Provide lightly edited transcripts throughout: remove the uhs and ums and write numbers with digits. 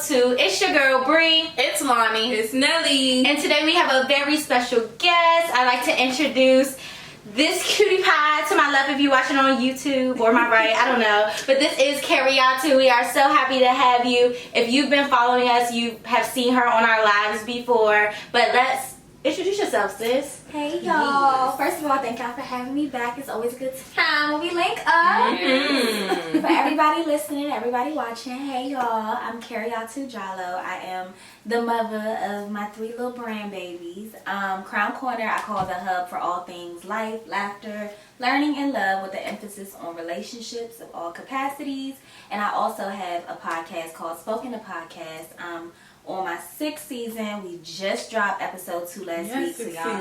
episode 2. It's your girl Bree. It's Lonnie. It's Nelly. And today we have a very special guest. I'd like to introduce this cutie pie to my left if you're watching on YouTube, or my right, I don't know. But this is Kariatu. We are so happy to have you. If you've been following us, you have seen her on our lives before. But let's introduce yourself, sis. Hey y'all. First of all, thank y'all for having me back. It's always a good time when we link up. For everybody listening, everybody watching, hey y'all. I'm Kariatu Jalloh. I am the mother of my 3 little brand babies. Crown Corner, I call the hub for all things life, laughter, learning, and love, with the emphasis on relationships of all capacities. And I also have a podcast called Spoken the Podcast. On my 6th season. We just dropped episode 2 last week, so y'all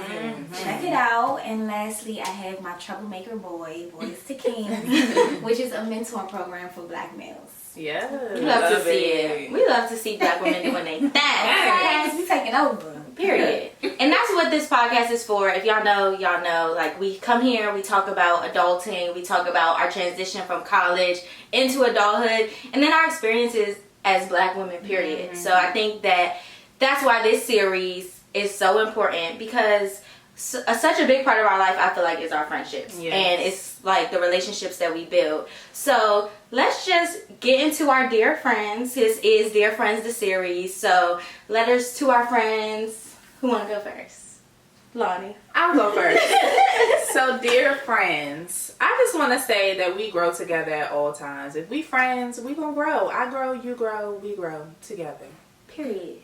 check it out. And lastly, I have my Troublemaker Boy, Boys to Kings, which is a mentoring program for black males. Yeah. We love to see it. We love to see black women doing their thing. Yes, we taking over. Period. And that's what this podcast is for. If y'all know, y'all know. Like, we come here, we talk about adulting, we talk about our transition from college into adulthood, and then our experiences as black women, period. So I think that's why this series is so important, because such a big part of our life, I feel like, is our friendships. Yes. And it's like the relationships that we build. So let's just get into our Dear Friends. This is Dear Friends, the series. So letters to our friends. Who want to go first? Lonnie. I'll go first. So, dear friends, I just want to say that we grow together at all times. If we friends, we gonna grow. I grow, you grow, we grow together. Period.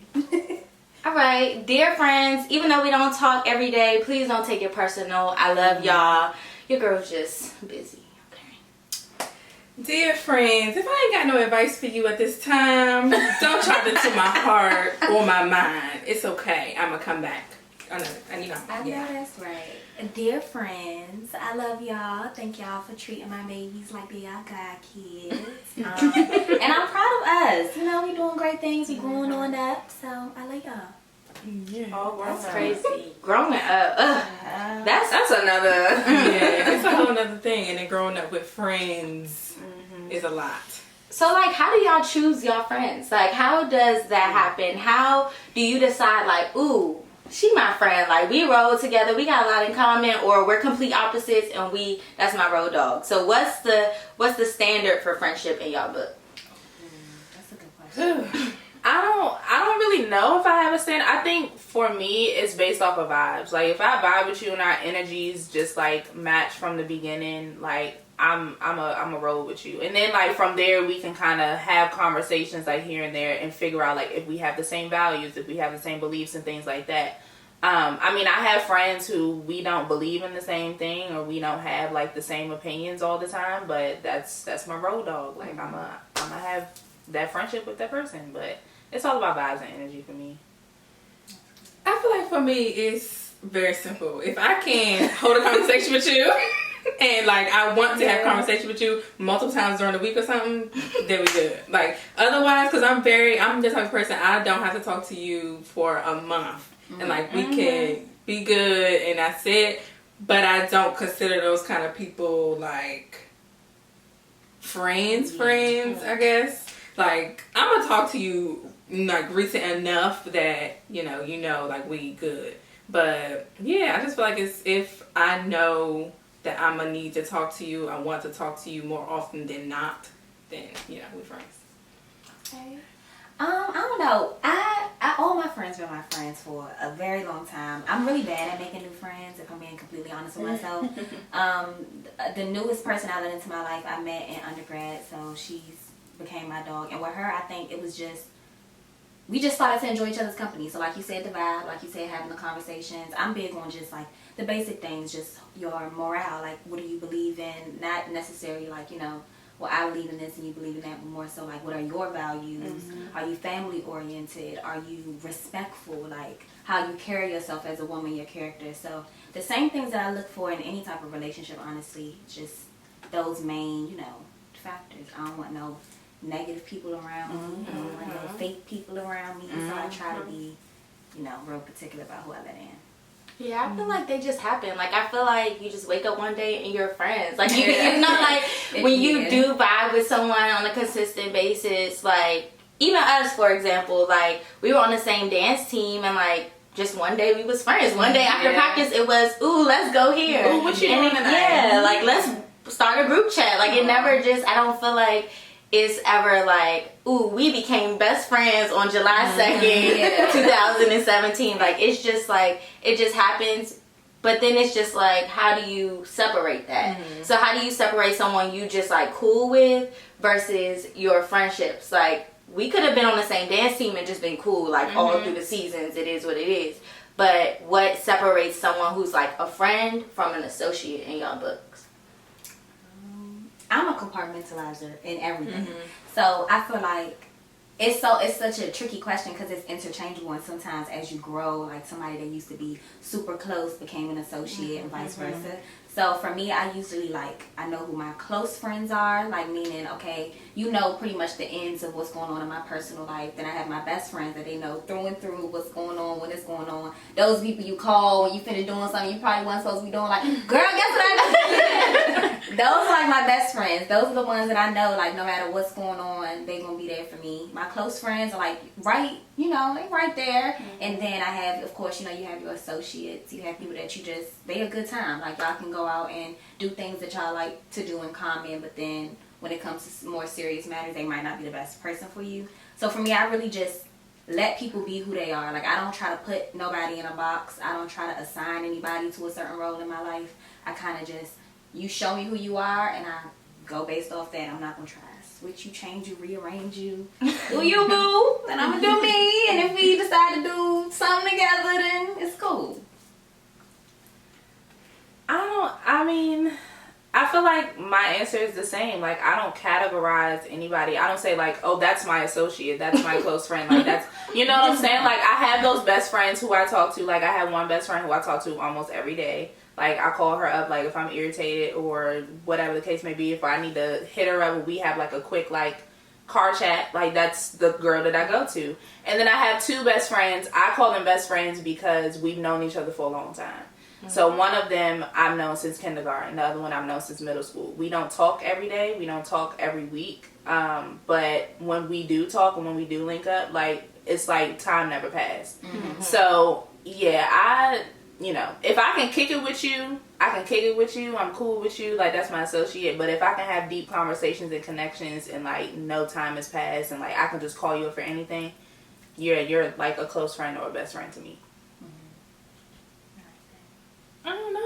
All right, dear friends, even though we don't talk every day, please don't take it personal. I love y'all. Your girl's just busy. Okay. Dear friends, if I ain't got no advice for you at this time, don't charge it to my heart or my mind. It's okay. I'm going to come back. I know, That's right. Dear friends, I love y'all. Thank y'all for treating my babies like they are God kids. And I'm proud of us. You know, we doing great things. We growing on up. So I like y'all. Yeah. Oh, that's crazy. Growing up. That's another. Yeah, it's a whole nother thing. And then growing up with friends is a lot. So, like, how do y'all choose your friends? Like, how does that happen? How do you decide, like, ooh, she my friend, like, we roll together, we got a lot in common, or we're complete opposites and that's my road dog? So what's the standard for friendship in y'all book? That's a good question. I don't really know if I have a standard. I think for me it's based off of vibes. Like, if I vibe with you and our energies just like match from the beginning, like I'm a roll with you. And then like from there we can kind of have conversations like here and there and figure out like if we have the same values, if we have the same beliefs and things like that. I mean, I have friends who we don't believe in the same thing, or we don't have like the same opinions all the time, but that's my road dog. Like I'm gonna have that friendship with that person, but it's all about vibes and energy for me. I feel like for me it's very simple. If I can hold a conversation with you and like I want to have conversation with you multiple times during the week or something, then we good. Like otherwise, because I'm the type of person, I don't have to talk to you for a month and like we can be good and that's it. But I don't consider those kind of people like friends, I guess. Like I'm gonna talk to you like recent enough that you know like we good. But yeah, I just feel like it's if I know that I'm gonna need to talk to you, I want to talk to you more often than not, then we're friends. Okay. I don't know. I all my friends been my friends for a very long time. I'm really bad at making new friends, if I'm being completely honest with myself. The newest person I let into my life I met in undergrad, so she's became my dog. And with her, I think it was just we just started to enjoy each other's company. So like you said, the vibe, like you said, having the conversations. I'm big on just like the basic things, just your morale, like what do you believe in, not necessarily like, well, I believe in this and you believe in that, but more so like what are your values? Are you family oriented? Are you respectful? Like how you carry yourself as a woman, your character. So the same things that I look for in any type of relationship, honestly, just those main, factors. I don't want no negative people around me. I don't want no fake people around me. So I try to be, real particular about who I let in. Yeah, I feel like they just happen. Like, I feel like you just wake up one day and you're friends. Like, you know, like, when you do vibe with someone on a consistent basis, like, even us, for example, like, we were on the same dance team, and, like, just one day we was friends. One day after practice, it was, ooh, let's go here. Ooh, what you doing tonight? Yeah, like, let's start a group chat. Like, it never just, I don't feel like it's ever like, ooh, we became best friends on July 2nd, 2017. Like, it's just like, it just happens. But then it's just like, how do you separate that? So how do you separate someone you just like cool with versus your friendships? Like, we could have been on the same dance team and just been cool, like, all through the seasons. It is what it is. But what separates someone who's like a friend from an associate in your books? I'm a compartmentalizer in everything. So I feel like it's such a tricky question because it's interchangeable, and sometimes as you grow, like somebody that used to be super close became an associate and vice versa. So for me, I usually I know who my close friends are, like meaning, okay, you know pretty much the ends of what's going on in my personal life. Then I have my best friends that they know through and through what's going on, when it's going on. Those people you call when you finish doing something you probably wasn't supposed to be doing, like, girl, guess what I did? Those are like my best friends. Those are the ones that I know, like, no matter what's going on, they gonna be there for me. My close friends are like right, they right there. And then I have, of course, you have your associates. You have people that they a good time. Like, y'all can go out and do things that y'all like to do in common, but then when it comes to more serious matters, they might not be the best person for you. So for me, I really just let people be who they are. Like, I don't try to put nobody in a box. I don't try to assign anybody to a certain role in my life. I kind of just, you show me who you are, and I go based off that. I'm not going to try to switch you, change you, rearrange you. Do you, boo? And I'm going to do me. And if we decide to do something together, then it's cool. I feel like my answer is the same. Like, I don't categorize anybody. I don't say, like, oh, that's my associate, that's my close friend. Like, that's, you know what I'm saying? Like, I have those best friends who I talk to. Like, I have one best friend who I talk to almost every day. Like, I call her up, like, if I'm irritated or whatever the case may be. If I need to hit her up, we have, like, a quick, like, car chat. Like, that's the girl that I go to. And then I have two best friends. I call them best friends because we've known each other for a long time. So one of them I've known since kindergarten. The other one I've known since middle school. We don't talk every day. We don't talk every week. But when we do talk and when we do link up, like, it's like time never passed. So, yeah, if I can kick it with you, I can kick it with you. I'm cool with you. Like, that's my associate. But if I can have deep conversations and connections and, like, no time has passed and, like, I can just call you up for anything, you're like a close friend or a best friend to me. I don't know.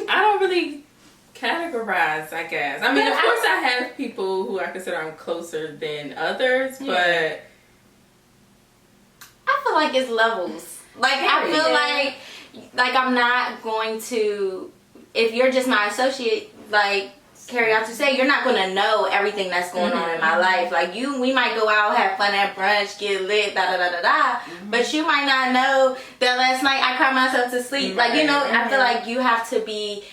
I don't really categorize, I guess. I mean, of course I have people who I consider I'm closer than others, but I feel like it's levels. Like, I feel like I'm not going to, if you're just my associate, like Kariatu say, you're not going to know everything that's going on in my life. Like, we might go out, have fun at brunch, get lit, but you might not know that last night I cried myself to sleep. Like, I feel like you have to be,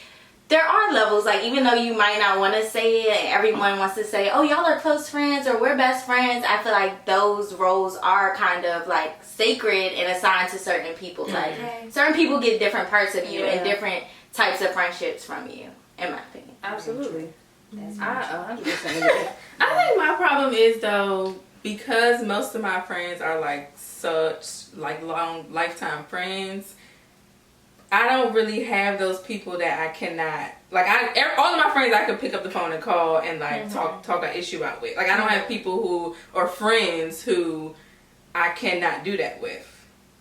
there are levels. Like, even though you might not want to say it, and everyone wants to say, oh, y'all are close friends or we're best friends, I feel like those roles are kind of like sacred and assigned to certain people. Like, certain people get different parts of you and different types of friendships from you, in my opinion. Absolutely. That's 100% agree. I think my problem is, though, because most of my friends are like such like long lifetime friends, I don't really have those people that I cannot, like, all of my friends I could pick up the phone and call and like talk an issue out with. Like, I don't have people who are friends who I cannot do that with.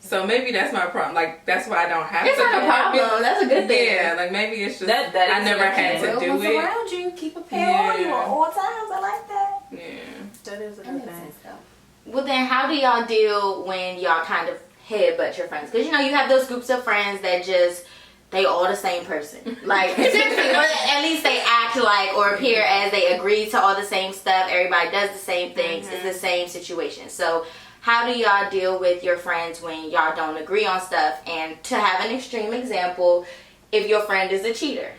So maybe that's my problem. Like, that's why I don't have. It's not a problem. That's a good thing. Yeah, like, maybe it's just that I never had to do it. Around you, keep a pair on you at all times. I like that. Yeah, That is a That good makes thing. sense, though. Well, then how do y'all deal when y'all kind of headbutt your friends? Because, you have those groups of friends that just, they all the same person. Like, seriously, or at least they act like or appear as they agree to all the same stuff. Everybody does the same things. It's the same situation. So how do y'all deal with your friends when y'all don't agree on stuff? And to have an extreme example, if your friend is a cheater,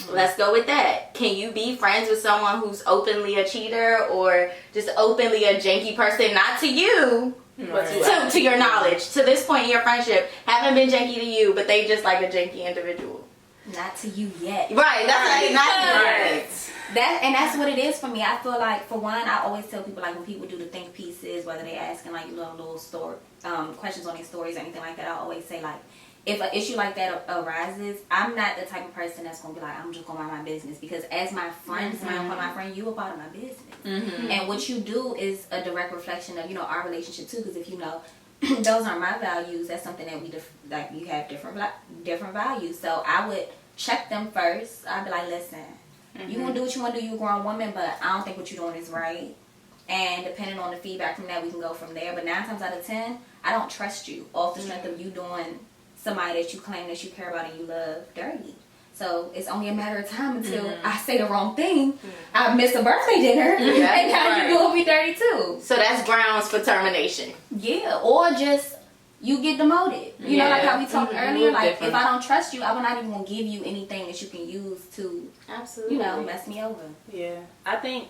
let's go with that. Can you be friends with someone who's openly a cheater or just openly a janky person? Not to you, but to your knowledge. To this point in your friendship, haven't been janky to you, but they just like a janky individual. Not to you yet. Right, that's right. Not right. That's what it is for me. I feel like, for one, I always tell people, like, when people do the think pieces, whether they asking like little story questions on their stories or anything like that, I always say, like, if an issue like that arises, I'm not the type of person that's gonna be like, I'm just gonna mind my business, because as my friend, my friend, you a part of my business, and what you do is a direct reflection of, you know, our relationship too. Because if you know those are my values, that's something that we like, you have different values, so I would check them first. I'd be like, listen, you gonna do what you want to do, you a grown woman, but I don't think what you're doing is right. And depending on the feedback from that, we can go from there. But 9 times out of 10, I don't trust you off the strength of you doing somebody that you claim that you care about and you love dirty. So it's only a matter of time until I say the wrong thing. I miss a birthday dinner, and now you doing me dirty too. So that's grounds for termination. Yeah, or just you get demoted. You know, like how we talked earlier. Like, if I don't trust you, I'm not even gonna give you anything that you can use to, absolutely, you know, mess me over. Yeah, I think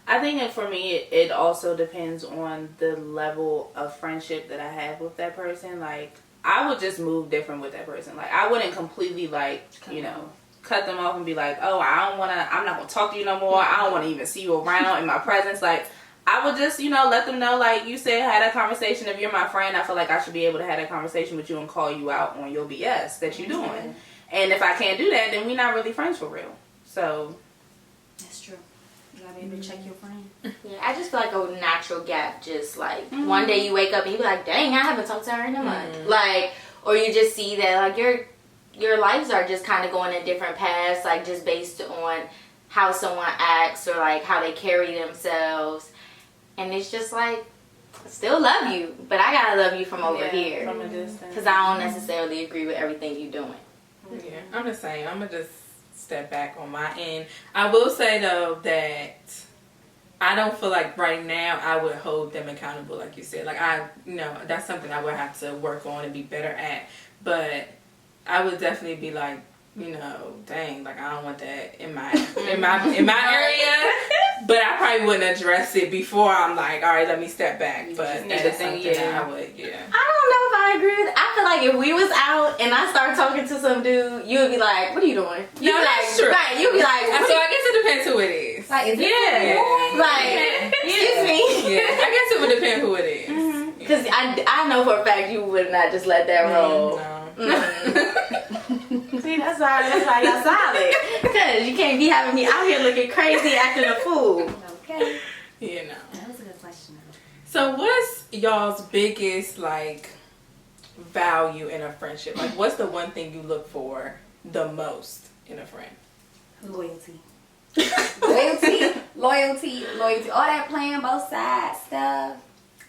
that for me, it also depends on the level of friendship that I have with that person. Like, I would just move different with that person. Like, I wouldn't completely, like, you know, cut them off and be like, oh, I'm not going to talk to you no more. I don't want to even see you around in my presence. Like, I would just, you know, let them know, like you said, had a conversation. If you're my friend, I feel like I should be able to have a conversation with you and call you out on your BS that you're doing. And if I can't do that, then we're not really friends for real. So. That's true. You gotta be able to check your friend. Yeah, I just feel like a natural gap. Just like one day you wake up and you be like, dang, I haven't talked to her in a month. Like, or you just see that like your lives are just kind of going in different paths, like just based on how someone acts or like how they carry themselves. And it's just like, I still love you, but I gotta love you from over here. From a distance. Because I don't necessarily agree with everything you're doing. Yeah, I'm the same. I'm gonna just step back on my end. I will say though that I don't feel like right now I would hold them accountable, like you said. Like, that's something I would have to work on and be better at. But I would definitely be like, you know, dang, like, I don't want that in my area. But I probably wouldn't address it before I'm like, all right, let me step back. But that's something I would, I don't know if I agree with it. I feel like if we was out and I started talking to some dude, you would be like, what are you doing? You'd No, be that's like, true. Right, you'd be like, So I guess it depends who it is. Like, is like, excuse me. Yeah, I guess it would depend who it is. Because I know for a fact you would not just let that roll. See, that's why y'all solid. Because you can't be having me out here looking crazy, acting a fool. Okay. You know. That was a good question. So what's y'all's biggest, like, value in a friendship? Like, what's the one thing you look for the most in a friend? Loyalty. Loyalty. All that playing both sides stuff,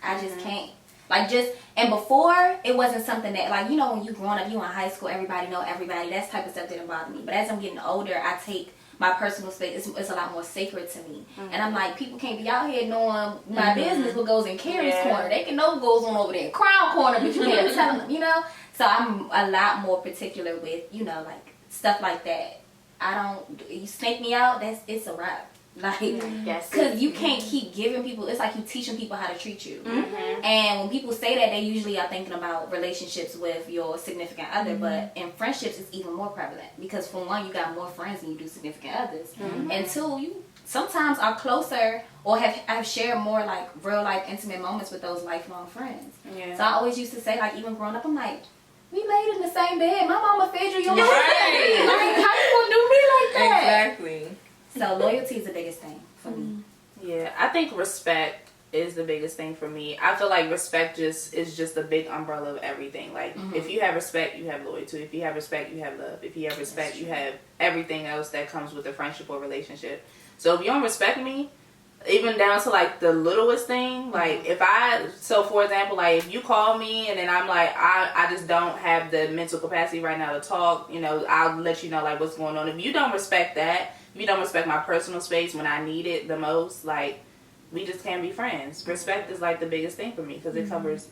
I just can't. Like, and before, it wasn't something that, like, you know, when you growing up, you in high school, everybody know everybody. That type of stuff didn't bother me. But as I'm getting older, I take my personal space. It's a lot more sacred to me. And I'm like, people can't be out here knowing my business, what goes in Carrie's corner. They can know what goes on over there in Crown corner, but you can't tell them, you know? So I'm a lot more particular with, you know, like, stuff like that. You snake me out, it's a wrap. Like, because you can't keep giving people, it's like you teaching people how to treat you. And when people say that, they usually are thinking about relationships with your significant other, but in friendships, it's even more prevalent. Because for one, you got more friends than you do significant others. And two, you sometimes are closer or have shared more, like, real life intimate moments with those lifelong friends. So I always used to say, like, even growing up, I'm like, we laid in the same bed. My mama fed you, your mama fed me. Like, how you gonna do me like that? Exactly. So loyalty is the biggest thing for me. Yeah, I think respect is the biggest thing for me. I feel like respect is just a big umbrella of everything. Like, if you have respect, you have loyalty. If you have respect, you have love. If you have respect, you have everything else that comes with a friendship or relationship. So if you don't respect me, even down to, like, the littlest thing, like, for example, like, if you call me and then I'm like, I just don't have the mental capacity right now to talk, you know, I'll let you know, like, what's going on. If you don't respect that, if you don't respect my personal space when I need it the most, like, we just can't be friends. Respect is, like, the biggest thing for me because it covers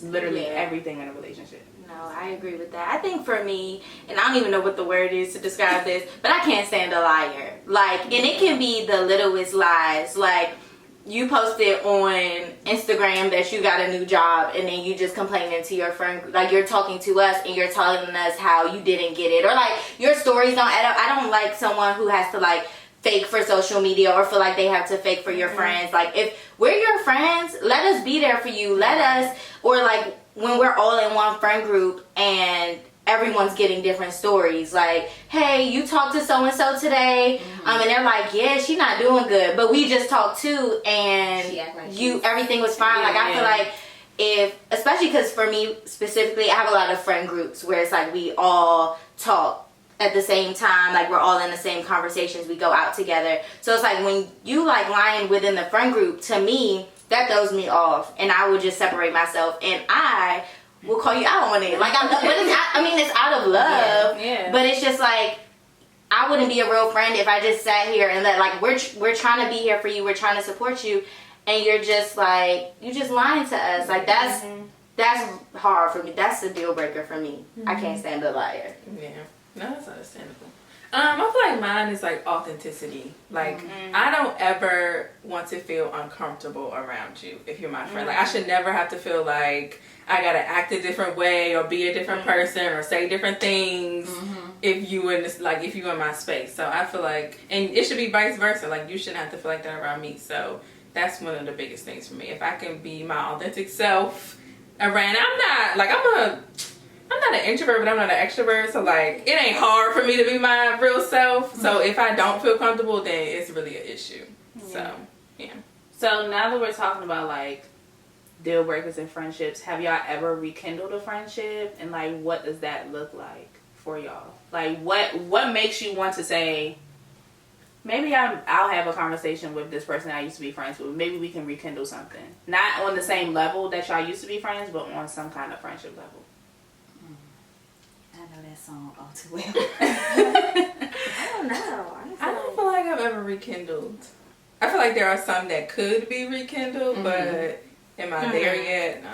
literally everything in a relationship. No, I agree with that. I think for me, and I don't even know what the word is to describe this, but I can't stand a liar. Like, and it can be the littlest lies. Like, you posted on Instagram that you got a new job and then you just complaining to your friend, like, you're talking to us and you're telling us how you didn't get it, or like your stories don't add up. I don't like someone who has to, like, fake for social media or feel like they have to fake for your friends. Like, if we're your friends, let us be there for you. Let us, or like when we're all in one friend group and everyone's getting different stories, like, hey, you talked to so and so today, and they're like, yeah, she's not doing good, but we just talked too, and everything was fine. Like, I feel like, if, especially because for me specifically, I have a lot of friend groups where it's like we all talk at the same time, like we're all in the same conversations, we go out together. So it's like when you like lying within the friend group, to me, that throws me off, and I would just separate myself, and I will call you out on it. Like, it's out of love, but it's just like, I wouldn't be a real friend if I just sat here and let, like, we're trying to be here for you, we're trying to support you, and you're just like, you just lying to us. Like, that's hard for me. That's a deal breaker for me. I can't stand a liar. Yeah. No, that's understandable. I feel like mine is like authenticity. Like, I don't ever want to feel uncomfortable around you if you're my friend. Like, I should never have to feel like I gotta act a different way or be a different person or say different things if you in this, like, if you in my space. So I feel like, and it should be vice versa. Like, you shouldn't have to feel like that around me. So that's one of the biggest things for me. If I can be my authentic self around, I'm not an introvert, but I'm not an extrovert, so like, it ain't hard for me to be my real self. So if I don't feel comfortable, then it's really an issue. So, yeah. So now that we're talking about like deal breakers in friendships, have y'all ever rekindled a friendship? And like, what does that look like for y'all? Like, what makes you want to say, maybe I'll have a conversation with this person I used to be friends with. Maybe we can rekindle something. Not on the same level that y'all used to be friends, but on some kind of friendship level. I know that song all too well. I don't know. I don't feel like I've ever rekindled. I feel like there are some that could be rekindled, but am I there yet? No.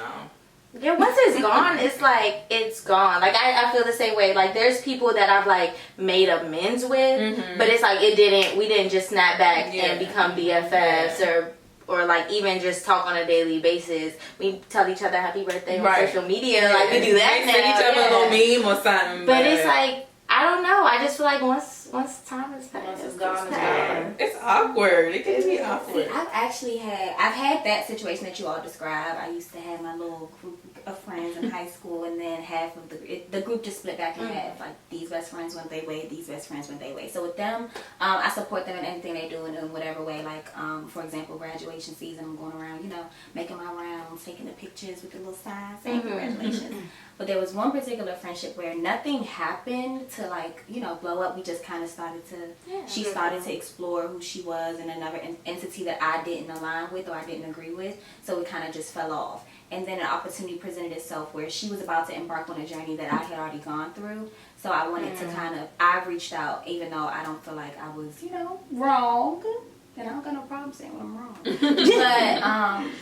Yeah, once it's gone, it's like, it's gone. Like, I feel the same way. Like, there's people that I've, like, made amends with, but it's like, we didn't just snap back and become BFFs or like, even just talk on a daily basis. We tell each other happy birthday on social media. Like, we do that now. Send each other a little meme or something. But it's like, I don't know. I just feel like once time has passed, Once it's gone, it's gone. It's awkward. It can be awkward. I've had that situation that you all described. I used to have my little group of friends in high school, and then half of the group just split back in half. Like, these best friends went their way, these best friends went their way. So with them, I support them in anything they do in whatever way. Like, for example, graduation season, I'm going around, making my rounds, taking the pictures with the little signs saying congratulations. But there was one particular friendship where nothing happened to, like, blow up. We just kind of started to, she started to explore who she was in another entity that I didn't align with or I didn't agree with. So it kind of just fell off. And then an opportunity presented itself where she was about to embark on a journey that I had already gone through. So I wanted to I reached out, even though I don't feel like I was, wrong. And I don't got no problem saying when I'm wrong. But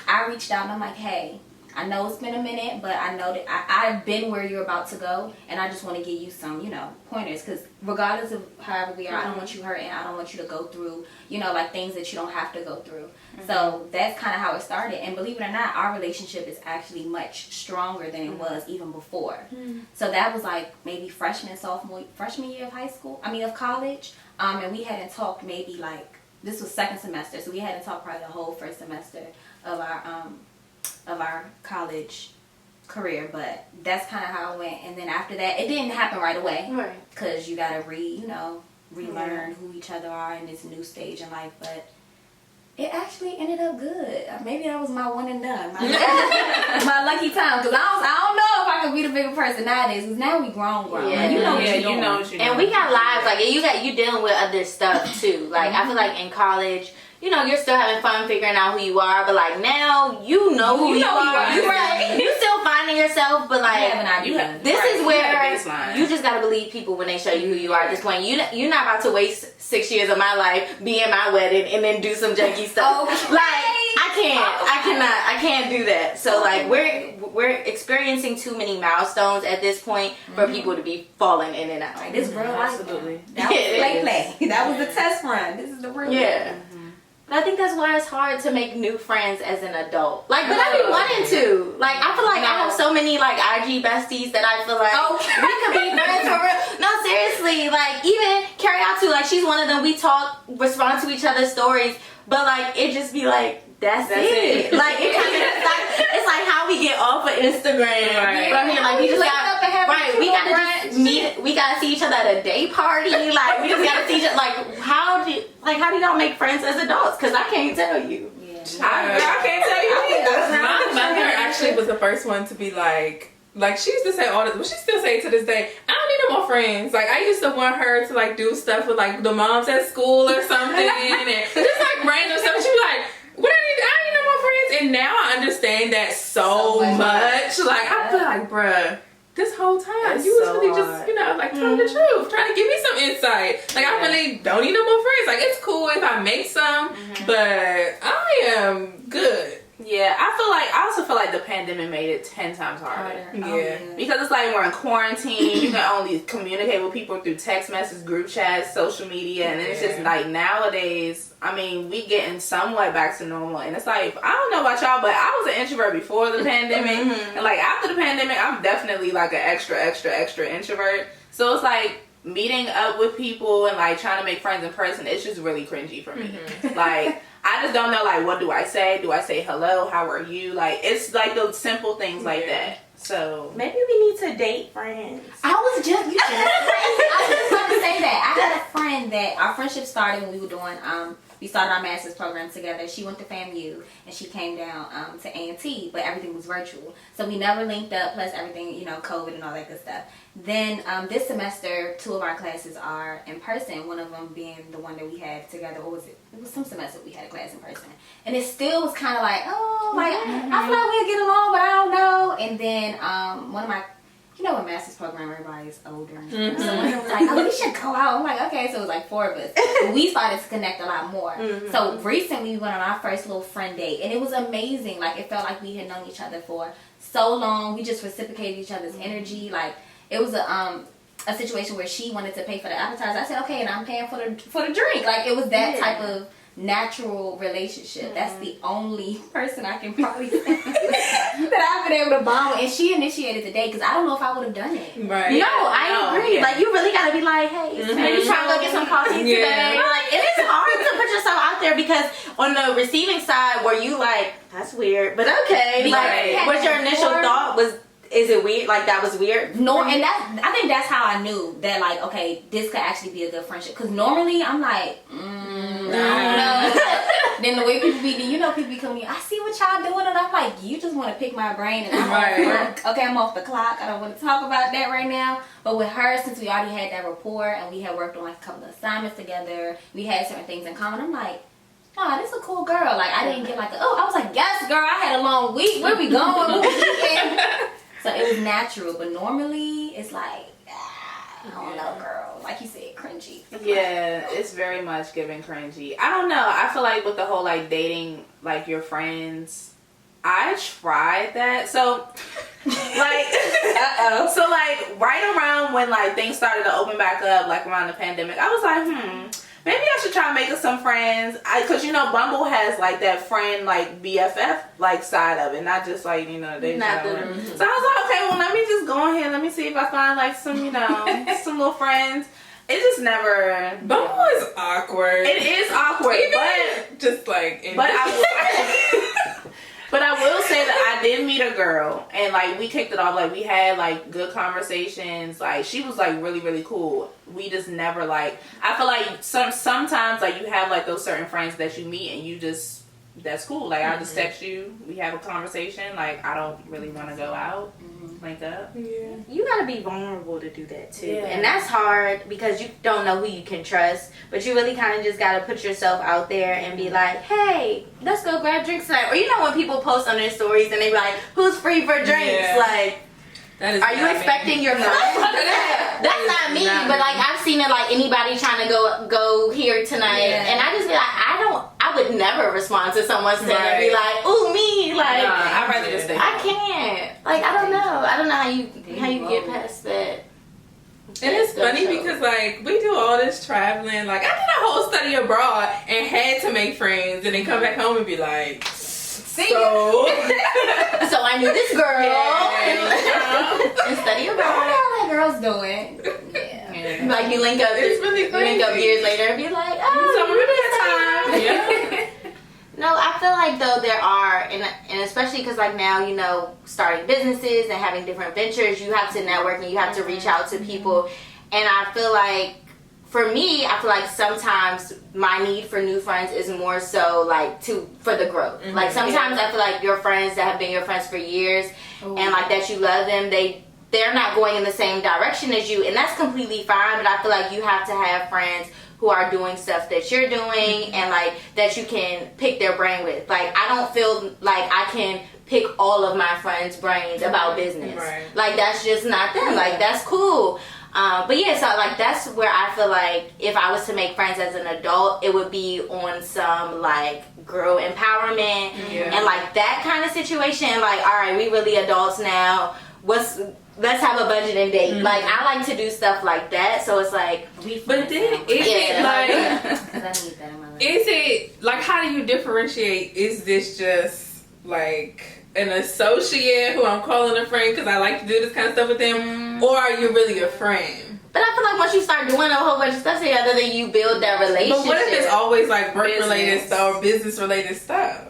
I reached out and I'm like, hey, I know it's been a minute, but I know that I've been where you're about to go, and I just want to give you some, pointers, because regardless of however we are, I don't want you hurting, I don't want you to go through, like things that you don't have to go through. So that's kind of how it started, and believe it or not, our relationship is actually much stronger than it was even before. So that was like maybe freshman year of college, and we hadn't talked maybe like, this was second semester, so we hadn't talked probably the whole first semester of our college career, but that's kind of how it went. And then after that, it didn't happen right away, because you gotta relearn who each other are in this new stage in life. But it actually ended up good. Maybe that was my one and done, my lucky time, because I don't know if I could be the bigger person nowadays, because now we grown. Yeah, you know what you're doing. And we got lives, like, you dealing with other stuff too. Like, I feel like in college, you're still having fun figuring out who you are, but like now you know who you are. You're still finding yourself, but like this is where you just gotta believe people when they show you who you are. At this point, you're not about to waste 6 years of my life, be in my wedding, and then do some junky stuff. Like, I can't do that. So like we're experiencing too many milestones at this point for people to be falling in and out. Like, this real life. Absolutely. That was play. That was the test run. This is the real life. But I think that's why it's hard to make new friends as an adult. Like, but I be wanting to. Like, I feel like I have so many, like, IG besties that I feel like we could be friends for real. No, seriously. Like, even Kariatu, like, she's one of them. We talk, respond to each other's stories. But, like, it just be like, that's it. Like, it kind of it's like how we get off of Instagram. Right. But I mean, like, we just got we gotta just meet. We gotta see each other at a day party. Like, we just gotta see each other. Like, how do y'all make friends as adults? Because I can't tell you. I can't tell you either. My mother actually was the first one to be like she used to say all this, but she still say it to this day, I don't need no more friends. Like, I used to want her to like do stuff with like the moms at school or something, and just like random stuff. She be like, I don't need no more friends. And now I understand that so much. Like, I feel like, bruh, this whole time you was really just, like, telling the truth, trying to give me some insight. Like, I really don't need no more friends. Like, it's cool if I make some, but I am good. Yeah, I also feel like the pandemic made it 10 times harder. Yeah. Because it's like we're in quarantine, you can only communicate with people through text messages, group chats, social media, and then it's just like nowadays, I mean, we getting somewhat back to normal, and it's like, I don't know about y'all, but I was an introvert before the pandemic, and like after the pandemic, I'm definitely like an extra introvert. So it's like meeting up with people and like trying to make friends in person, it's just really cringy for me. Like, I just don't know, like, what do I say? Do I say hello? How are you? Like, it's like those simple things like that. So maybe we need to date friends. I was just about to say that. I had a friend that our friendship started when we were doing we started our master's program together. She went to FAMU and she came down to A&T, but everything was virtual. So we never linked up, plus everything, COVID and all that good stuff. Then this semester, 2 of our classes are in person, one of them being the one that we had together. What was it? It was some semester we had a class in person. And it still was kind of like, I feel like we'll get along, but I don't know. And then one of my, in master's program, everybody's older. So when it was like, we should go out. I'm like, okay. So it was like 4 of us. But we started to connect a lot more. So recently we went on our first little friend date. And it was amazing. Like, it felt like we had known each other for so long. We just reciprocated each other's energy. Like, it was a situation where she wanted to pay for the appetizer. I said, okay, and I'm paying for the drink. Like, it was that type of natural relationship. That's the only person I can probably say that I've been able to bond with. And she initiated the date because I don't know if I would have done it. Right. No, I agree. Like, you really gotta be like, hey, maybe try to go get some coffee today. Like, it is hard to put yourself out there because on the receiving side, where you like, that's weird, but okay. Like, what's your initial thought? Is it weird? Like, that was weird? No, and I think that's how I knew that, like, okay, this could actually be a good friendship. Because normally I'm like, I don't know. Then the way people be, people be coming in, I see what y'all doing, and I'm like, you just want to pick my brain, and I'm like, okay, I'm off the clock. I don't want to talk about that right now. But with her, since we already had that rapport, and we had worked on like a couple of assignments together, we had certain things in common. I'm like, oh, this is a cool girl. Like, I didn't get like, I was like, yes, girl, I had a long week. Where we going? What we weekend? So it was natural, but normally it's like, I don't know, girl. Like you said, cringy. Yeah, it's very much giving cringy. I don't know. I feel like with the whole like dating like your friends, I tried that. So like, so like right around when like things started to open back up, like around the pandemic, I was like, maybe I should try making some friends. Cause Bumble has like that friend like BFF like side of it, not just like they. So I was like, okay, well let me just go on here. Let me see if I find like some some little friends. It just never. Bumble is awkward. It is awkward, but just like. But I will say that I did meet a girl, and like we kicked it off. Like we had like good conversations. Like she was like really really cool. We just never like. I feel like sometimes like you have like those certain friends that you meet and you just that's cool. Like I just text you, we have a conversation. Like I don't really want to go out, link up. Yeah. You gotta be vulnerable to do that too, and that's hard because you don't know who you can trust. But you really kind of just gotta put yourself out there and be like, hey, let's go grab drinks tonight. Or when people post on their stories and they be like, who's free for drinks? Yeah. Like, are you expecting your friends? That's not me, but like I've seen it like anybody trying to go here tonight, and I just be like, I would never respond to someone saying and be like, ooh me, like I'd rather just stay. I can't. Like I don't know how you get past that. And it's funny because, like, we do all this traveling. Like, I did a whole study abroad and had to make friends and then come back home and be like, So I knew this girl. Yeah. And study What abroad. are all that girls doing? Yeah. Like you link up, It's really you link up crazy. years later and be like, So oh, remember that time? Yeah. No, I feel like though there are, and especially because like now, you know, starting businesses and having different ventures, you have to network and you have to reach out to people. And I feel like, for me, I feel like sometimes my need for new friends is more so like for the growth. Like sometimes I feel like your friends that have been your friends for years and like that you love them, they're not going in the same direction as you, and that's completely fine. But I feel like you have to have friends who are doing stuff that you're doing and like that you can pick their brain with. Like I don't feel like I can pick all of my friends' brains about business. Right. Like that's just not them. Like that's cool. But yeah, so like that's where I feel like if I was to make friends as an adult, it would be on some like girl empowerment and like that kind of situation. Like, all right, we really adults now. Let's have a budget and date. Like I like to do stuff like that. So it's like, But then, is it like, Because I need that in my life. is it, like, how do you differentiate? Is this just, like, an associate who I'm calling a friend because I like to do this kind of stuff with them? Or are you really a friend? but I feel like once you start doing a whole bunch of stuff together, then you build that relationship. But what if it's always, like, work-related Business. stuff or business-related stuff?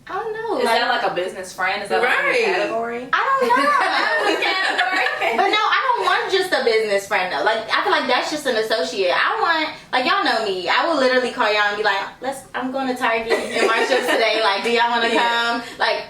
I don't know. Is that like a business friend? Is that like Right. a category? I don't know. But no, I don't want just a business friend though. Like I feel like that's just an associate. I want, like y'all know me. I will literally call y'all and be like, I'm going to Target and Marshalls today. Like, do y'all want to come? Like,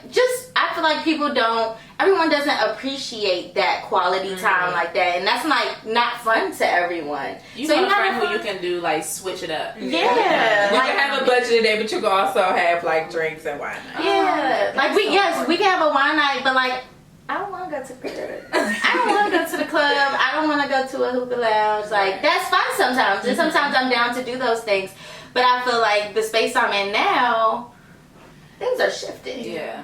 I feel like everyone doesn't appreciate that quality time like that, and that's like not fun to everyone. You so want you a friend gotta who you can do like switch it up. Yeah. We Like, can have a budget today, but you can also have, like, drinks and wine. yeah. Like we can have a wine night, but like I don't want to go to the club. I don't want to go to the club. I don't want to go to a hookah lounge. Like that's fun sometimes, and sometimes I'm down to do those things. But I feel like the space I'm in now, things are shifting. Yeah.